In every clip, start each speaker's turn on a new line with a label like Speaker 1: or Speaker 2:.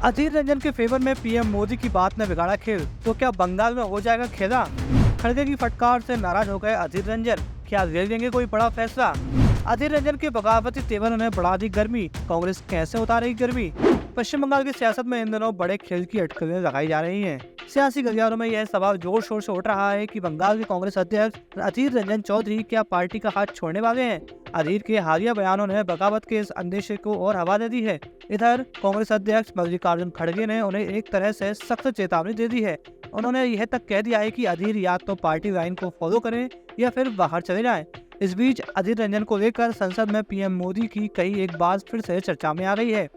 Speaker 1: अधीर रंजन के फेवर में पीएम मोदी की बात ने बिगाड़ा खेल, तो क्या बंगाल में हो जाएगा खेला? खड़गे की फटकार से नाराज हो गए अधीर रंजन, क्या ले लेंगे कोई बड़ा फैसला? अधीर रंजन के बगावती तेवर ने बढ़ा दी गर्मी, कांग्रेस कैसे उतारेगी गर्मी? पश्चिम बंगाल की सियासत में इन दिनों बड़े खेल की अटकलें लगाई जा रही हैं। सियासी गलियारों में यह सवाल जोर शोर से उठ रहा है कि बंगाल के कांग्रेस अध्यक्ष अधीर रंजन चौधरी क्या पार्टी का हाथ छोड़ने वाले हैं? अधीर के हालिया बयानों ने बगावत के इस अंदेशे को और हवा दे दी है। इधर कांग्रेस अध्यक्ष मल्लिकार्जुन खड़गे ने उन्हें एक तरह से सख्त चेतावनी दे दी है। उन्होंने यह तक कह दिया है कि अधीर या तो पार्टी लाइन को फॉलो करें या फिर बाहर चले जाएं। इस बीच अधीर रंजन को लेकर संसद में पीएम मोदी की कई एक बात फिर से चर्चा में आ गई है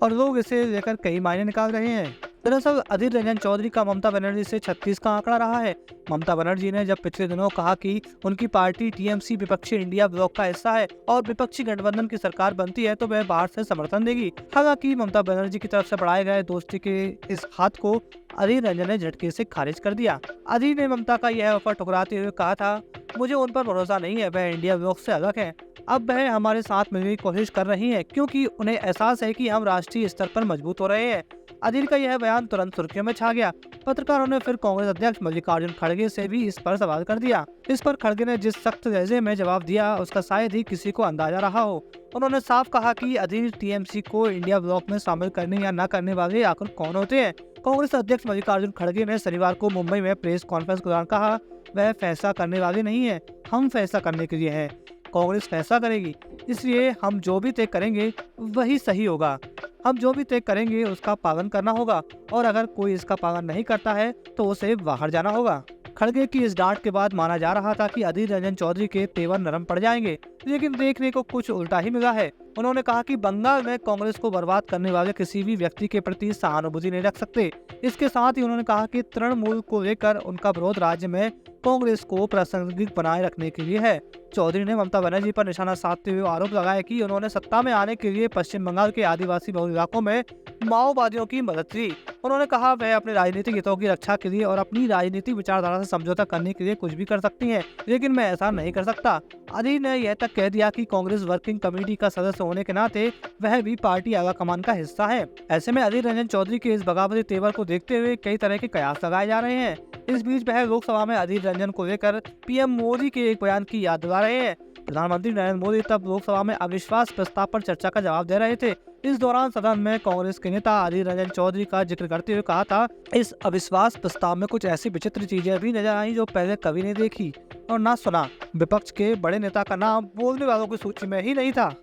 Speaker 1: और लोग इसे लेकर कई मायने निकाल रहे हैं। दरअसल अधीर रंजन चौधरी का ममता बनर्जी से 36 का आंकड़ा रहा है। ममता बनर्जी ने जब पिछले दिनों कहा कि उनकी पार्टी टीएमसी विपक्षी इंडिया ब्लॉक का हिस्सा है और विपक्षी गठबंधन की सरकार बनती है तो वह बाहर से समर्थन देगी। हालांकि ममता बनर्जी की तरफ से बढ़ाए गए दोस्ती के इस हाथ को अधीर रंजन ने झटके से खारिज कर दिया। अधीर ने ममता का यह ऑफर ठुकराते हुए कहा था, मुझे उन पर भरोसा नहीं है, वह इंडिया ब्लॉक से अलग है। अब वह हमारे साथ मिलने की कोशिश कर रही हैं क्योंकि उन्हें एहसास है कि हम राष्ट्रीय स्तर पर मजबूत हो रहे हैं। अधीर का यह बयान तुरंत सुर्खियों में छा गया। पत्रकारों ने फिर कांग्रेस अध्यक्ष मल्लिकार्जुन खड़गे से भी इस पर सवाल कर दिया। इस पर खड़गे ने जिस सख्त लहजे में जवाब दिया उसका शायद ही किसी को अंदाजा रहा हो। उन्होंने साफ कहा कि अधीर टीएमसी को इंडिया ब्लॉक में शामिल करने या न करने वाले आखिर कौन होते हैं। कांग्रेस अध्यक्ष मल्लिकार्जुन खड़गे ने शनिवार को मुंबई में प्रेस कॉन्फ्रेंस के दौरान कहा, वह फैसला करने वाले नहीं है, हम फैसला करने के लिए हैं। कांग्रेस फैसला करेगी, इसलिए हम जो भी तय करेंगे वही सही होगा। हम जो भी तय करेंगे उसका पालन करना होगा और अगर कोई इसका पालन नहीं करता है तो उसे बाहर जाना होगा। खड़गे की इस डांट के बाद माना जा रहा था कि अधीर रंजन चौधरी के तेवर नरम पड़ जाएंगे, लेकिन देखने को कुछ उल्टा ही मिला है। उन्होंने कहा कि बंगाल में कांग्रेस को बर्बाद करने वाले किसी भी व्यक्ति के प्रति सहानुभूति नहीं रख सकते। इसके साथ ही उन्होंने कहा कि तृणमूल को लेकर उनका विरोध राज्य में कांग्रेस को प्रासंगिक बनाए रखने के लिए है। चौधरी ने ममता बनर्जी पर निशाना साधते हुए आरोप लगाया कि उन्होंने सत्ता में आने के लिए पश्चिम बंगाल के आदिवासी बहुल इलाकों में माओवादियों की मदद की। उन्होंने कहा वह अपने राजनीतिक हितों की रक्षा के लिए और अपनी राजनीतिक विचारधारा से समझौता करने के लिए कुछ भी कर सकती हैं, लेकिन मैं ऐसा नहीं कर सकता। अधीर ने यह तक कह दिया कि कांग्रेस वर्किंग कमेटी का सदस्य होने के नाते वह भी पार्टी आला कमान का हिस्सा है। ऐसे में अधीर रंजन चौधरी के इस बगावती तेवर को देखते हुए कई तरह के कयास लगाए जा रहे हैं। इस बीच वह लोकसभा में अधीर रंजन को लेकर पीएम मोदी के एक बयान की याद दिला रहे हैं। प्रधानमंत्री नरेंद्र मोदी तब लोकसभा में अविश्वास प्रस्ताव पर चर्चा का जवाब दे रहे थे। इस दौरान सदन में कांग्रेस के नेता अधीर रंजन चौधरी का जिक्र करते हुए कहा था, इस अविश्वास प्रस्ताव में कुछ ऐसी विचित्र चीजें भी नजर आई जो पहले कभी नहीं देखी और ना सुना। विपक्ष के बड़े नेता का नाम बोलने वालों की सूची में ही नहीं था।